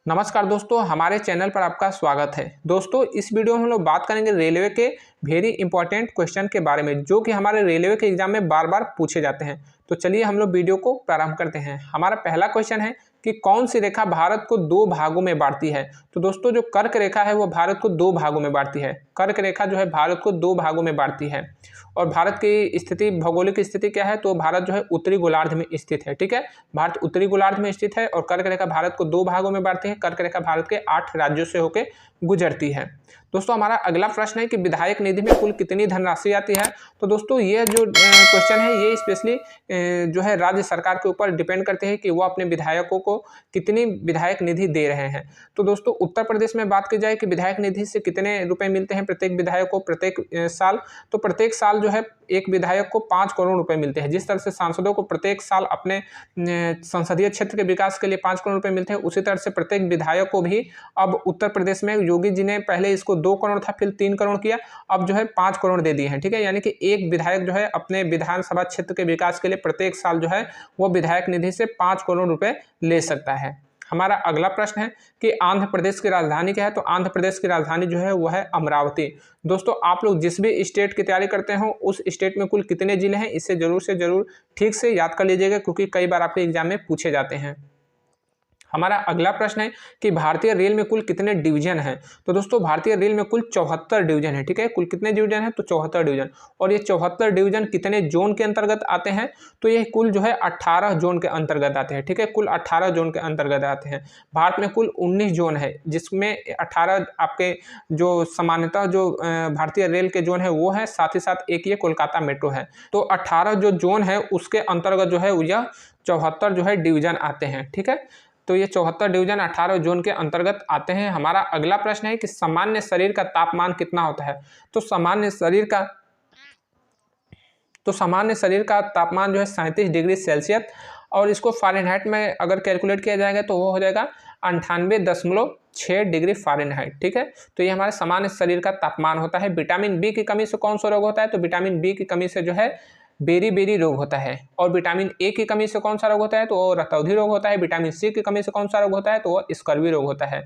नमस्कार दोस्तों, हमारे चैनल पर आपका स्वागत है। दोस्तों, इस वीडियो में हम लोग बात करेंगे रेलवे के वेरी इंपॉर्टेंट क्वेश्चन के बारे में, जो कि हमारे रेलवे के एग्जाम में बार बार पूछे जाते हैं। तो चलिए हम लोग वीडियो को प्रारंभ करते हैं। हमारा पहला क्वेश्चन है कि कौन सी रेखा भारत को दो भागों में बांटती है। तो दोस्तों, जो कर्क रेखा है वो भारत को दो भागों में बांटती है। कर्क रेखा जो है भारत को दो भागों में बांटती है। और भारत की स्थिति, भौगोलिक स्थिति क्या है, तो भारत जो है उत्तरी गोलार्ध में स्थित है। ठीक है, भारत उत्तरी गोलार्ध में स्थित है और कर्क रेखा भारत को दो भागों में बांटती है। कर्क रेखा भारत के 8 राज्यों से होकर गुजरती है। दोस्तों, हमारा अगला प्रश्न है कि विधायक निधि में कुल कितनी धनराशि आती है। तो दोस्तों, ये जो क्वेश्चन है ये स्पेशली जो है राज्य सरकार के ऊपर डिपेंड करते हैं कि वो अपने विधायकों को कितनी विधायक निधि दे रहे हैं। तो दोस्तों, उत्तर प्रदेश में बात की जाए कि विधायक निधि से कितने रुपए मिलते हैं प्रत्येक विधायक को प्रत्येक साल, तो प्रत्येक साल जो है एक विधायक को 5 करोड़ रुपए मिलते हैं। जिस तरह से सांसदों को प्रत्येक साल अपने संसदीय क्षेत्र के विकास के लिए 5 करोड़ रुपए मिलते हैं, उसी तरह से प्रत्येक विधायक को भी अब उत्तर प्रदेश में योगी जी ने पहले इसको 2 करोड़ था, फिर 3 करोड़ किया, अब जो है 5 करोड़ दे दिए हैं। ठीक है, यानी कि एक विधायक जो है अपने विधानसभा क्षेत्र के विकास के लिए प्रत्येक साल जो है वो विधायक निधि से 5 करोड़ रुपए ले सकता है। हमारा अगला प्रश्न है कि आंध्र प्रदेश की राजधानी क्या है। तो आंध्र प्रदेश की राजधानी जो है वह है अमरावती। दोस्तों, आप लोग जिस भी स्टेट की तैयारी करते हो उस स्टेट में कुल कितने जिले हैं, इसे जरूर से जरूर ठीक से याद कर लीजिएगा, क्योंकि कई बार आपके एग्जाम में पूछे जाते हैं। हमारा अगला प्रश्न है कि भारतीय रेल में कुल कितने डिवीजन हैं। तो दोस्तों, भारतीय रेल में कुल 74 डिवीजन है। ठीक है, कुल कितने डिवीजन है, तो 74 डिवीजन। और ये 74 डिवीजन कितने जोन के अंतर्गत आते हैं, तो ये कुल जो है 18 जोन के अंतर्गत आते हैं। ठीक है, कुल 18 जोन के अंतर्गत आते हैं। भारत में कुल 19 जोन है, जिसमें 18 आपके जो सामान्यतः जो भारतीय रेल के जोन है वो है, साथ ही साथ एक ये कोलकाता मेट्रो है। तो 18 जो जोन है उसके अंतर्गत जो है यह 74 जो है डिवीजन आते हैं। ठीक है, तो ये 74 डिवीजन 18 जोन के अंतर्गत आते हैं। हमारा अगला प्रश्न है कि सामान्य शरीर का तापमान कितना होता है। तो सामान्य शरीर का तापमान जो है 37 डिग्री सेल्सियस, और इसको फ़ारेनहाइट में अगर कैलकुलेट किया जाएगा तो वो हो जाएगा 98.6 डिग्री फ़ारेनहाइट। ठीक है, तो ये हमारे सामान्य शरीर का तापमान होता है। विटामिन बी की कमी से कौन सा रोग होता है, तो विटामिन बी की कमी से जो है बेरी रोग होता है। और विटामिन ए की कमी से कौन सा रोग होता है, तो वो रतौंधी रोग होता है। विटामिन सी की कमी से कौन सा रोग होता है, तो वो स्कर्वी रोग होता है।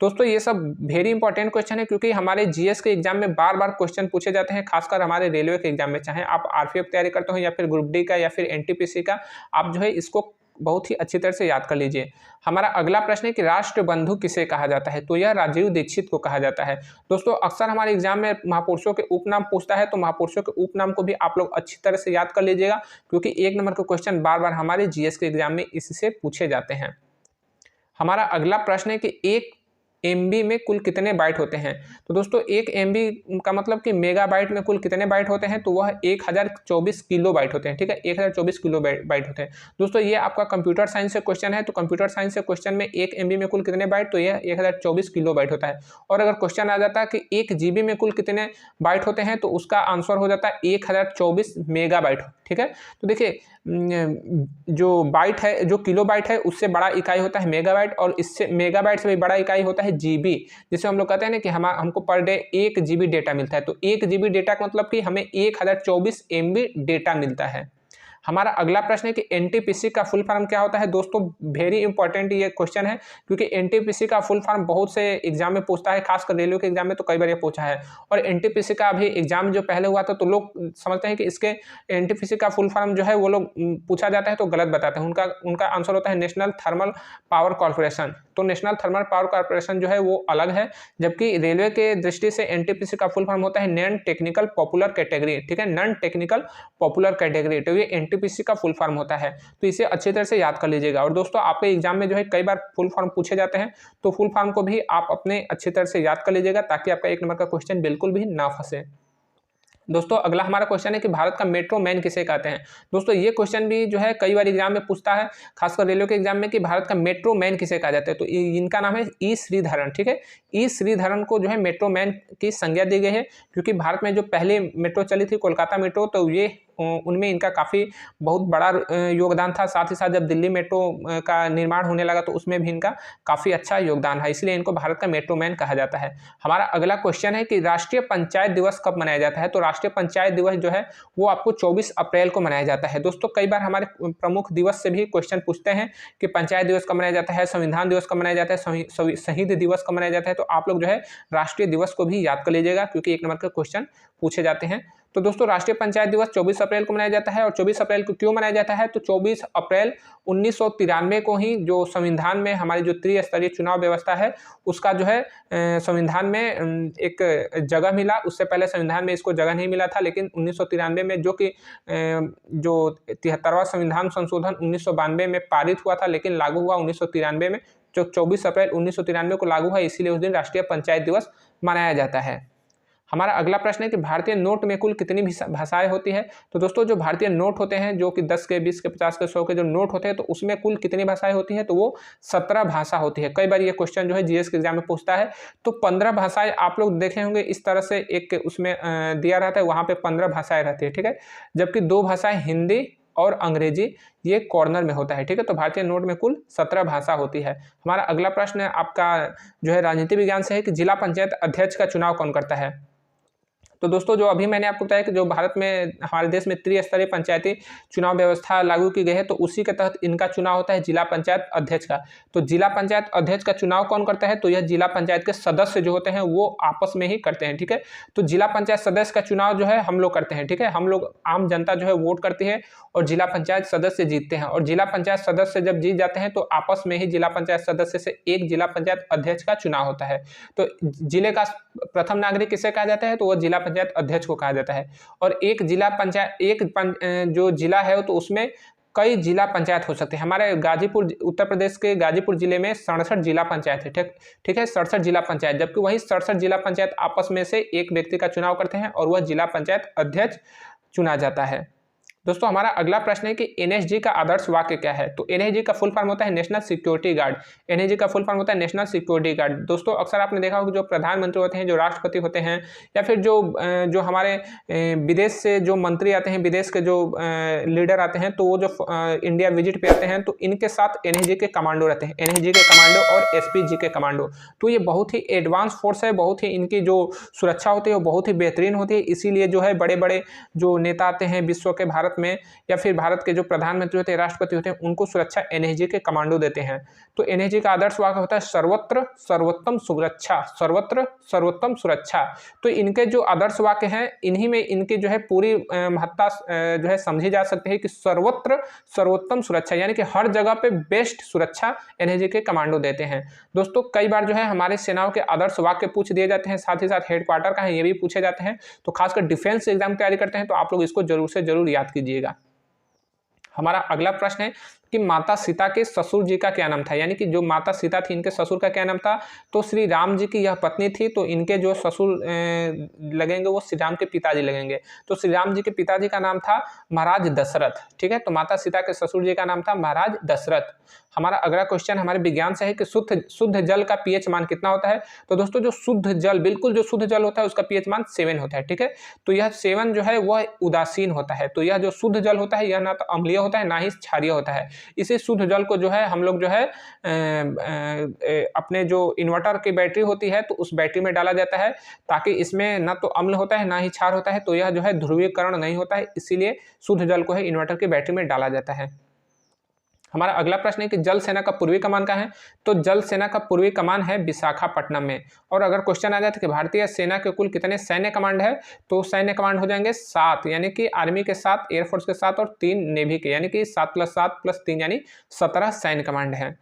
दोस्तों, ये सब वेरी इंपॉर्टेंट क्वेश्चन है, क्योंकि हमारे जीएस के एग्जाम में बार बार क्वेश्चन पूछे जाते हैं, खासकर हमारे रेलवे के एग्जाम में। चाहे आप आरपीएफ तैयारी करते हो या फिर ग्रुप डी का या फिर एनटीपीसी का, आप जो है इसको बहुत ही अच्छी तरह से याद कर लीजिए। हमारा अगला प्रश्न है कि राष्ट्रबंधु किसे कहा जाता है। तो यह राजीव दीक्षित को कहा जाता है। दोस्तों, अक्सर हमारे एग्जाम में महापुरुषों के उपनाम पूछता है, तो महापुरुषों के उपनाम को भी आप लोग अच्छी तरह से याद कर लीजिएगा, क्योंकि 1 नंबर के क्वेश्चन बार बार हमारे जीएस के एग्जाम में इससे पूछे जाते हैं। हमारा अगला प्रश्न है कि 1 MB में कुल कितने बाइट होते हैं। तो दोस्तों, 1 MB का मतलब कि मेगाबाइट में कुल कितने बाइट होते हैं, तो वह 1024 किलो बाइट होते हैं। ठीक है, 1024 किलो बाइट होते हैं। दोस्तों, ये आपका कंप्यूटर साइंस से क्वेश्चन है, तो कंप्यूटर साइंस से क्वेश्चन में 1 MB में कुल कितने बाइट, तो यह 1024 किलो बाइट होता है। और अगर क्वेश्चन आ जाता है कि 1 GB में कुल कितने बाइट होते हैं, तो उसका आंसर हो जाता है 1024 मेगाबाइट। ठीक है, तो देखिए जो बाइट है, जो किलो बाइट है, उससे बड़ा इकाई होता है मेगाबाइट, और इससे मेगाबाइट से भी बड़ा इकाई होता है GB, जिसे हम लोग कहते हैं ना कि हमको पर डे 1 GB डेटा मिलता है। तो 1 GB डेटा का मतलब कि हमें 1024 MB डेटा मिलता है। हमारा अगला प्रश्न है कि एनटीपीसी का फुल फॉर्म क्या होता है। दोस्तों, वेरी इंपॉर्टेंट ये क्वेश्चन है, क्योंकि एनटीपीसी का फुल फॉर्म बहुत से एग्जाम में पूछता है, खासकर रेलवे के एग्जाम में तो कई बार ये पूछा है। और एनटीपीसी का अभी एग्जाम जो पहले हुआ था, तो लोग समझते हैं कि इसके एनटीपीसी का फुल फॉर्म जो है वो लोग पूछा जाता है तो गलत बताते हैं। उनका आंसर होता है नेशनल थर्मल पावर कॉर्पोरेशन। तो नेशनल थर्मल पावर कॉर्पोरेशन जो है वो अलग है, जबकि रेलवे के दृष्टि से एनटीपीसी का फुल फॉर्म होता है नॉन टेक्निकल पॉपुलर कैटेगरी। ठीक है, नॉन टेक्निकल पॉपुलर कैटेगरी, तो ये एनटीपीसी का फुल फॉर्म होता है। तो इसे अच्छी तरह से याद कर लीजिएगा। और दोस्तों, आपके एग्जाम में जो है कई बार फुल फॉर्म पूछे जाते हैं, तो फुल फॉर्म को भी आप अपने अच्छी तरह से याद कर लीजिएगा, ताकि आपका 1 नंबर का क्वेश्चन बिल्कुल भी ना फंसे। दोस्तों, अगला हमारा क्वेश्चन है कि भारत का मेट्रो मैन किसे कहते हैं। दोस्तों, ये क्वेश्चन भी जो है कई बार एग्जाम में पूछता है, खासकर रेलवे के एग्जाम में, कि भारत का मेट्रो मैन किसे कहा जाता है। तो इनका नाम है ई श्रीधरन। ठीक है, ई श्रीधरन को जो है मेट्रो मैन की संज्ञा दी गई है, क्योंकि भारत में जो पहले मेट्रो चली थी कोलकाता मेट्रो, तो ये उनमें इनका काफ़ी बहुत बड़ा योगदान था। साथ ही साथ जब दिल्ली मेट्रो का निर्माण होने लगा तो उसमें भी इनका काफ़ी अच्छा योगदान है, इसलिए इनको भारत का मेट्रो मैन कहा जाता है। हमारा अगला क्वेश्चन है कि राष्ट्रीय पंचायत दिवस कब मनाया जाता है? तो राष्ट्रीय पंचायत दिवस जो है वो आपको 24 अप्रैल को मनाया जाता है। दोस्तों कई बार हमारे प्रमुख दिवस से भी क्वेश्चन पूछते हैं कि पंचायत दिवस कब मनाया जाता है, संविधान दिवस कब मनाया जाता है, शहीद दिवस कब मनाया जाता है। तो आप लोग जो है राष्ट्रीय दिवस को भी याद कर लीजिएगा, क्योंकि 1 नंबर के क्वेश्चन पूछे जाते हैं। तो दोस्तों राष्ट्रीय पंचायत दिवस 24 अप्रैल को मनाया जाता है। और 24 अप्रैल को क्यों मनाया जाता है? तो 24 अप्रैल 1993 को ही जो संविधान में हमारी जो त्रिस्तरीय चुनाव व्यवस्था है उसका जो है संविधान में एक जगह मिला। उससे पहले संविधान में इसको जगह नहीं मिला था, लेकिन 1993 में जो कि जो 73वां संविधान संशोधन 1992 में पारित हुआ था, लेकिन लागू हुआ 1993 में। जो 24 अप्रैल 1993 को लागू है, इसीलिए उस दिन राष्ट्रीय पंचायत दिवस मनाया जाता है। हमारा अगला प्रश्न है कि भारतीय नोट में कुल कितनी भाषाएं होती है? तो दोस्तों जो भारतीय नोट होते हैं, जो कि 10 के, 20 के, 50 के, 100 के जो नोट होते हैं, तो उसमें कुल कितनी भाषाएं होती है? तो वो 17 भाषा होती है। कई बार ये क्वेश्चन जो है जीएस के एग्जाम में पूछता है। तो 15 भाषाएं आप लोग देखे होंगे, इस तरह से एक उसमें दिया रहता है, वहां पे 15 भाषाएं रहती है, ठीक है। जबकि 2 भाषाएं हिंदी और अंग्रेजी ये कॉर्नर में होता है, ठीक है। तो भारतीय नोट में कुल 17 भाषा होती है। हमारा अगला प्रश्न है आपका जो है राजनीति विज्ञान से है कि जिला पंचायत अध्यक्ष का चुनाव कौन करता है? तो दोस्तों जो अभी मैंने आपको बताया कि जो भारत में हमारे देश में त्रिस्तरीय पंचायती चुनाव व्यवस्था लागू की गई है, तो उसी के तहत इनका चुनाव होता है जिला पंचायत अध्यक्ष का। तो जिला पंचायत अध्यक्ष का चुनाव कौन करता है? तो यह जिला पंचायत के सदस्य जो होते हैं वो आपस में ही करते हैं, ठीक है। तो जिला पंचायत सदस्य का चुनाव जो है हम लोग करते हैं, ठीक है। हम लोग आम जनता जो है वोट करती है और जिला पंचायत सदस्य जीतते हैं। और जिला पंचायत सदस्य जब जीत जाते हैं तो आपस में ही जिला पंचायत सदस्य से एक जिला पंचायत अध्यक्ष का चुनाव होता है। तो जिले का प्रथम नागरिक किसे कहा जाता है? तो वो जिला पंचायत अध्यक्ष को कहा जाता है। और एक जिला पंचायत जो जिला है तो उसमें कई जिला पंचायत हो सकते हैं। हमारे गाजीपुर, उत्तर प्रदेश के गाजीपुर जिले में 67 जिला पंचायत है, ठीक है, 67 जिला पंचायत। जबकि वही 67 जिला पंचायत आपस में से एक व्यक्ति का चुनाव करते हैं और वह जिला पंचायत अध्यक्ष चुना जाता है। दोस्तों हमारा अगला प्रश्न है कि एनएसजी का आदर्श वाक्य क्या है? तो एनएसजी का फुल फॉर्म होता है नेशनल सिक्योरिटी गार्ड। एनएसजी का फुल फॉर्म होता है नेशनल सिक्योरिटी गार्ड। दोस्तों अक्सर आपने देखा होगा जो प्रधानमंत्री होते हैं, जो राष्ट्रपति होते हैं, या फिर जो हमारे विदेश से जो मंत्री आते हैं, विदेश के जो लीडर आते हैं, तो वो जो इंडिया विजिट पे आते हैं तो इनके साथ एनएसजी के कमांडो रहते हैं, एनएसजी के कमांडो और एसपीजी के कमांडो। तो ये बहुत ही एडवांस फोर्स है, बहुत ही इनकी जो सुरक्षा होती है वो बहुत ही बेहतरीन होती है। इसीलिए जो है बड़े बड़े जो नेता आते हैं विश्व के भारत में, या फिर भारत के जो प्रधानमंत्री होते हैं, राष्ट्रपति होते हैं, उनको सुरक्षा एनएसजी के कमांडो देते हैं। तो एनएसजी का आदर्श वाक्य होता है सर्वत्र सर्वोत्तम सुरक्षा, सर्वत्र सर्वोत्तम सुरक्षा। तो इनके जो आदर्श वाक्य हैं इन्हीं में इनकी जो है पूरी महत्ता जो है समझी जा सकती है कि सर्वत्र सर्वोत्तम सुरक्षा, यानी कि हर जगह पे बेस्ट सुरक्षा एनएसजी के कमांडो देते हैं। दोस्तों कई बार जो है हमारे सेनाओं के आदर्श वाक्य पूछ दिए जाते हैं, साथ ही साथ हेडक्वार्टर का है ये भी पूछे जाते हैं। तो खासकर डिफेंस एग्जाम तैयारी करते हैं तो आप लोग इसको जरूर से जरूर याद कीजिएगा। हमारा अगला प्रश्न है कि माता सीता के ससुर जी का क्या नाम था? यानी कि जो माता सीता थी इनके ससुर का क्या नाम था? तो श्री राम जी की यह पत्नी थी, तो इनके जो ससुर लगेंगे वो श्री राम के पिताजी लगेंगे। तो श्री राम जी के पिताजी का नाम था महाराज दशरथ, ठीक है। तो माता सीता के ससुर जी का नाम था महाराज दशरथ। हमारा अगला क्वेश्चन हमारे विज्ञान से है कि शुद्ध जल का पीएच मान कितना होता है? तो दोस्तों जो शुद्ध जल, बिल्कुल जो शुद्ध जल होता है उसका पीएच मान 7 होता है, ठीक है। तो यह 7 जो है वह उदासीन होता है। तो यह जो शुद्ध जल होता है यह ना तो अम्लीय होता है ना ही क्षारीय होता है। इसी शुद्ध जल को जो है हम लोग जो है अपने जो इन्वर्टर की बैटरी होती है तो उस बैटरी में डाला जाता है, ताकि इसमें ना तो अम्ल होता है ना ही क्षार होता है। तो यह जो है ध्रुवीकरण नहीं होता है, इसीलिए शुद्ध जल को है इन्वर्टर की बैटरी में डाला जाता है। हमारा अगला प्रश्न है कि जल सेना का पूर्वी कमान कहाँ है? तो जल सेना का पूर्वी कमान है विशाखापट्टनम में। और अगर क्वेश्चन आ जाए कि भारतीय सेना के कुल कितने सैन्य कमांड है, तो सैन्य कमांड हो जाएंगे 7, यानी कि आर्मी के 7, एयरफोर्स के 7 और 3 नेवी के, यानी कि 7 + 7 + 3 यानी 17 सैन्य कमांड है।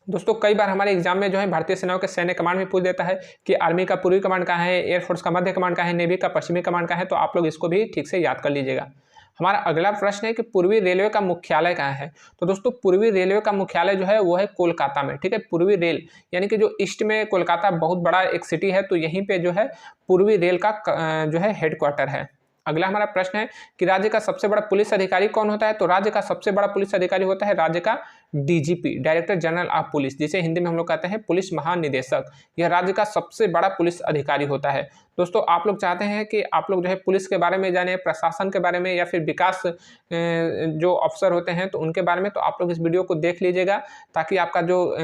दोस्तों कई बार हमारे एग्जाम में जो है भारतीय सेनाओं के सैन्य कमांड में पूछ देता है कि आर्मी का पूर्वी कमांड कहाँ है, एयरफोर्स का मध्य कमांड कहाँ है, नेवी का पश्चिमी कमांड कहाँ है। तो आप लोग इसको भी ठीक से याद कर लीजिएगा। हमारा अगला प्रश्न है कि पूर्वी रेलवे का मुख्यालय कहाँ है? तो दोस्तों पूर्वी रेलवे का मुख्यालय जो है वो है कोलकाता में, ठीक है। पूर्वी रेल यानी कि जो ईस्ट में कोलकाता बहुत बड़ा एक सिटी है, तो यहीं पे जो है पूर्वी रेल का जो है हेडक्वार्टर है। अगला हमारा प्रश्न है कि राज्य का सबसे बड़ा पुलिस अधिकारी कौन होता है? तो राज्य का सबसे बड़ा पुलिस अधिकारी होता है राज्य का DGP, director general of police, जिसे हिंदी में हम लोग कहते हैं पुलिस महानिदेशक। यह राज्य का सबसे बड़ा पुलिस अधिकारी होता है। दोस्तों आप लोग चाहते हैं कि आप लोग जो है पुलिस के बारे में जाने, प्रशासन के बारे में या फिर विकास जो अफसर होते हैं तो उनके बारे में, तो आप लोग इस वीडियो को देख लीजिएगा ताकि आपका जो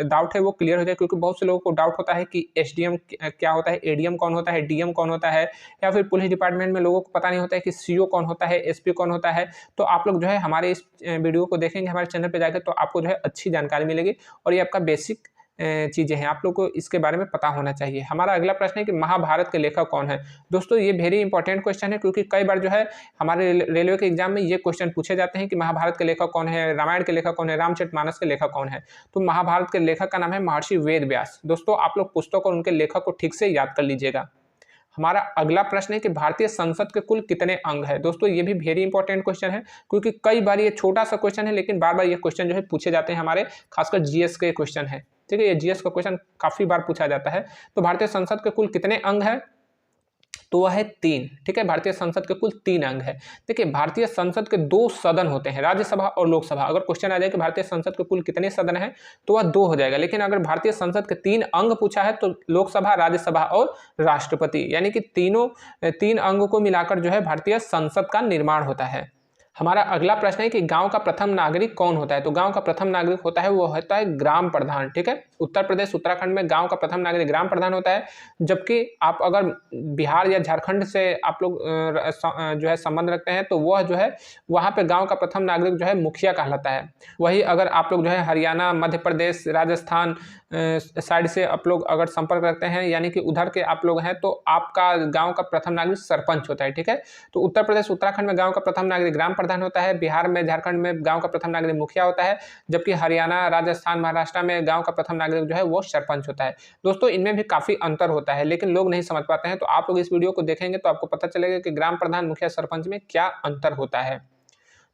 डाउट है वो क्लियर हो जाए। क्योंकि बहुत से लोगों को डाउट होता है कि एसडीएम क्या होता है, एडीएम कौन होता है, डीएम कौन होता है, या फिर पुलिस डिपार्टमेंट में लोगों को पता नहीं होता है कि सीओ कौन होता है, एसपी कौन होता है। तो आप लोग जो है हमारे इस वीडियो को देखेंगे हमारे चैनल पर जाकर, तो आपको जो है अच्छी जानकारी मिलेगी और ये आपका बेसिक चीज़ें हैं, आप लोग को इसके बारे में पता होना चाहिए। हमारा अगला प्रश्न है कि महाभारत के लेखक कौन है। दोस्तों ये वेरी इंपॉर्टेंट क्वेश्चन है, क्योंकि कई बार जो है हमारे रेलवे के एग्जाम में ये क्वेश्चन पूछे जाते हैं कि महाभारत के लेखक कौन है, रामायण के लेखक कौन है, रामचरितमानस के लेखक कौन है। तो महाभारत के लेखक का नाम है महर्षि वेद व्यास। दोस्तों आप लोग पुस्तक और उनके लेखक को ठीक से याद कर लीजिएगा। हमारा अगला प्रश्न है कि भारतीय संसद के कुल कितने अंग है। दोस्तों ये भी वेरी इंपॉर्टेंट क्वेश्चन है, क्योंकि कई बार ये छोटा सा क्वेश्चन है लेकिन बार बार ये क्वेश्चन जो है पूछे जाते हैं, हमारे खासकर जीएस के क्वेश्चन है। ठीक है, ये जीएस का क्वेश्चन काफी बार पूछा जाता है। तो भारतीय संसद के कुल कितने अंग है, तो वह है 3। ठीक है, भारतीय संसद के कुल 3 अंग है। देखिए भारतीय संसद के 2 सदन होते हैं, राज्यसभा और लोकसभा। अगर क्वेश्चन आ जाए कि भारतीय संसद के कुल कितने सदन हैं तो वह 2 हो जाएगा। लेकिन अगर भारतीय संसद के 3 अंग पूछा है तो लोकसभा, राज्यसभा और राष्ट्रपति, यानी कि 3 अंगों को मिलाकर जो है भारतीय संसद का निर्माण होता है। हमारा अगला प्रश्न है कि गांव का प्रथम नागरिक कौन होता है। तो गांव का प्रथम नागरिक होता है वो होता है ग्राम प्रधान। ठीक है, उत्तर प्रदेश उत्तराखंड में गांव का प्रथम नागरिक ग्राम प्रधान होता है। जबकि आप अगर बिहार या झारखंड से आप लोग जो है संबंध रखते हैं तो वह जो है वहाँ पे गांव का प्रथम नागरिक जो है मुखिया कहलाता है। वही अगर आप लोग जो है हरियाणा, मध्य प्रदेश, राजस्थान साइड से आप लोग अगर संपर्क रखते हैं, यानी कि उधर के आप लोग हैं, तो आपका गांव का प्रथम नागरिक सरपंच होता है। ठीक है, तो उत्तर प्रदेश उत्तराखंड में गांव का प्रथम नागरिक ग्राम प्रधान होता है। बिहार में, झारखंड में गांव का प्रथम नागरिक मुखिया होता है। जबकि हरियाणा, राजस्थान, महाराष्ट्र में गांव का प्रथम नागरिक जो है वो सरपंच होता है। दोस्तों इनमें भी काफी अंतर होता है, लेकिन लोग नहीं समझ पाते हैं। तो आप लोग इस वीडियो को देखेंगे तो आपको पता चलेगा कि ग्राम प्रधान, मुखिया, सरपंच में क्या अंतर होता है।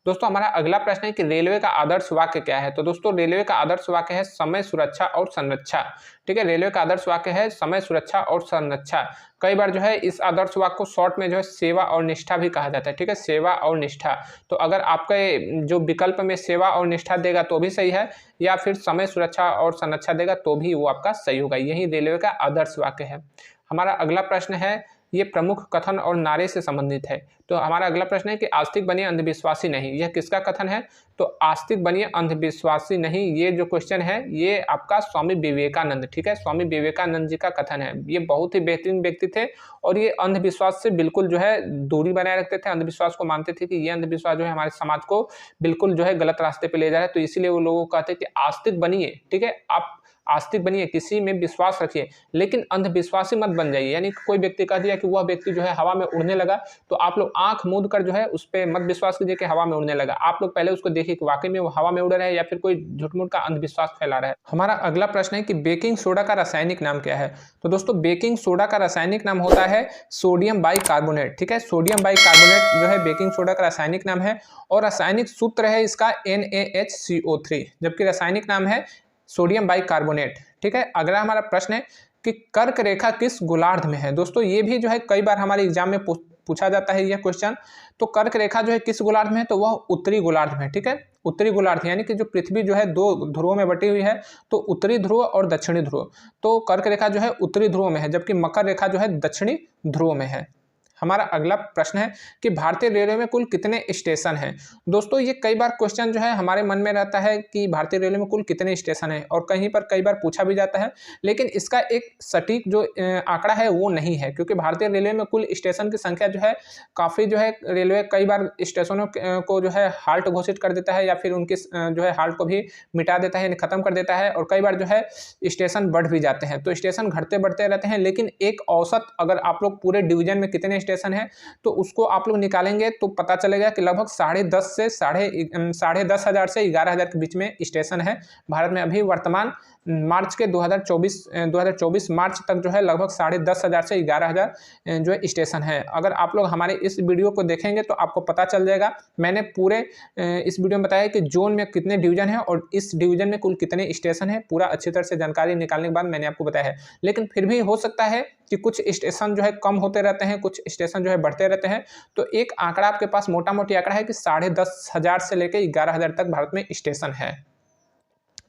दोस्तों हमारा अगला प्रश्न है कि रेलवे का आदर्श वाक्य क्या है। तो दोस्तों रेलवे का आदर्श वाक्य है समय, सुरक्षा और संरक्षा। ठीक है, रेलवे का आदर्श वाक्य है समय, सुरक्षा और संरक्षा। कई बार जो है इस आदर्श वाक्य को शॉर्ट में जो है सेवा और निष्ठा भी कहा जाता है। ठीक है, सेवा और निष्ठा। तो अगर आपके जो विकल्प में सेवा और निष्ठा देगा तो भी सही है, या फिर समय, सुरक्षा और संरक्षा देगा तो भी वो आपका सही होगा। यही रेलवे का आदर्श वाक्य है। हमारा अगला प्रश्न है, ये प्रमुख कथन और नारे से संबंधित है। तो हमारा अगला प्रश्न है कि आस्तिक बनिए अंधविश्वासी नहीं, यह किसका कथन है। तो आस्तिक बनिए अंधविश्वासी नहीं, ये जो क्वेश्चन है ये आपका स्वामी विवेकानंद। ठीक है, स्वामी विवेकानंद जी का कथन है। ये बहुत ही बेहतरीन व्यक्ति थे और ये अंधविश्वास से बिल्कुल जो है दूरी बनाए रखते थे। अंधविश्वास को मानते थे कि ये अंधविश्वास जो है हमारे समाज को बिल्कुल जो है गलत रास्ते पे ले जा रहा है। तो इसीलिए वो लोगों को कहते हैं कि आस्तिक बनिए। ठीक है, आप आस्तिक बनिए, किसी में विश्वास रखिए, लेकिन अंधविश्वासी मत बन जाइए। यानी कोई व्यक्ति कह दिया कि वह व्यक्ति जो है हवा में उड़ने लगा, तो आप लोग आंख मूंद कर जो है उस पर मत विश्वास कीजिए कि हवा में उड़ने लगा। आप लोग पहले उसको देखिए कि वाकई में वो हवा में उड़ रहा है या फिर कोई झूठ-मूठ का अंधविश्वास फैला रहा है। हमारा अगला प्रश्न है कि बेकिंग सोडा का रासायनिक नाम क्या है। तो दोस्तों बेकिंग सोडा का रासायनिक नाम होता है सोडियम बाइकार्बोनेट। ठीक है, सोडियम बाइकार्बोनेट जो है बेकिंग सोडा का रासायनिक नाम है और रासायनिक सूत्र है इसका NaHCO3, जबकि रासायनिक नाम है सोडियम बाइकार्बोनेट। ठीक है, अगला हमारा प्रश्न है कि कर्क रेखा किस गोलार्ध में है। दोस्तों ये भी जो है कई बार हमारे एग्जाम में पूछा जाता है यह क्वेश्चन। तो कर्क रेखा जो है किस गोलार्ध में है, तो वह उत्तरी गोलार्ध में है। ठीक है, उत्तरी गोलार्ध यानी कि जो पृथ्वी जो है 2 ध्रुवों में बटी हुई है, तो उत्तरी ध्रुव और दक्षिणी ध्रुव। तो कर्क रेखा जो है उत्तरी ध्रुव में है, जबकि मकर रेखा जो है दक्षिणी ध्रुव में है। हमारा अगला प्रश्न है कि भारतीय रेलवे में कुल कितने स्टेशन हैं। दोस्तों ये कई बार क्वेश्चन जो है हमारे मन में रहता है कि भारतीय रेलवे में कुल कितने स्टेशन हैं, और कहीं पर कई बार पूछा भी जाता है, लेकिन इसका एक सटीक जो आंकड़ा है वो नहीं है। क्योंकि भारतीय रेलवे में कुल स्टेशन की संख्या जो है काफ़ी जो है, रेलवे कई बार स्टेशनों को जो है हाल्ट घोषित कर देता है या फिर उनकी जो है हाल्ट को भी मिटा देता है, यानी खत्म कर देता है, और कई बार जो है स्टेशन बढ़ भी जाते हैं। तो स्टेशन घटते बढ़ते रहते हैं, लेकिन एक औसत अगर आप लोग पूरे डिवीजन में कितने स्टेशन है तो उसको आप लोग निकालेंगे तो पता चलेगा कि लगभग 10.5 से 10,500 से 11,000 के बीच में स्टेशन है भारत में। अभी वर्तमान मार्च के 2024 मार्च तक जो है लगभग 10,500 से 11,000 जो है स्टेशन है। अगर आप लोग हमारे इस वीडियो को देखेंगे तो आपको पता चल जाएगा। मैंने पूरे इस वीडियो में बताया कि जोन में कितने डिवीजन है और इस डिवीजन में कुल कितने स्टेशन है, पूरा अच्छी तरह से जानकारी निकालने के बाद मैंने आपको बताया है। लेकिन फिर भी हो सकता है कि कुछ स्टेशन जो है कम होते रहते हैं, कुछ स्टेशन जो है बढ़ते रहते हैं। तो एक आंकड़ा आपके पास मोटा मोटी आंकड़ा है कि 10,500 से लेकर 11,000 तक भारत में स्टेशन है।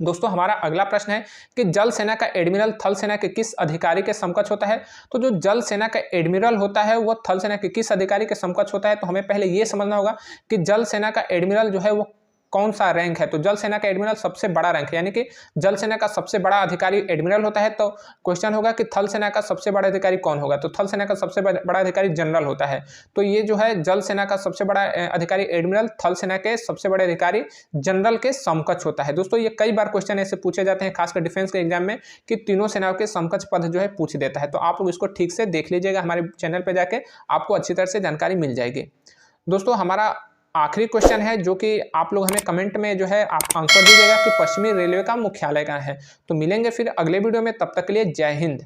दोस्तों हमारा अगला प्रश्न है कि जल सेना का एडमिरल थल सेना के किस अधिकारी के समकक्ष होता है। तो जो जल सेना का एडमिरल होता है वह थल सेना के किस अधिकारी के समकक्ष होता है। तो हमें पहले ये समझना होगा कि जल सेना का एडमिरल जो है वो कौन सा रैंक है। तो जल सेना का एडमिरल सबसे बड़ा रैंक है, यानी कि जल सेना का सबसे बड़ा अधिकारी एडमिरल होता है। तो क्वेश्चन होगा कि थल सेना का सबसे बड़ा अधिकारी कौन होगा। तो थल सेना का सबसे बड़ा अधिकारी जनरल होता है। तो ये जो है जल सेना का सबसे बड़ा अधिकारी एडमिरल थल सेना के सबसे बड़े अधिकारी जनरल के समकक्ष होता है। दोस्तों ये कई बार क्वेश्चन ऐसे पूछे जाते हैं खासकर डिफेंस के एग्जाम में कि तीनों सेनाओं के समकक्ष पद जो है पूछ देता है। तो आप लोग इसको ठीक से देख लीजिएगा, हमारे चैनल पर जाके आपको अच्छी तरह से जानकारी मिल जाएगी। दोस्तों हमारा आखिरी क्वेश्चन है जो कि आप लोग हमें कमेंट में जो है आप आंसर दीजिएगा कि पश्चिमी रेलवे का मुख्यालय कहाँ है। तो मिलेंगे फिर अगले वीडियो में, तब तक के लिए जय हिंद।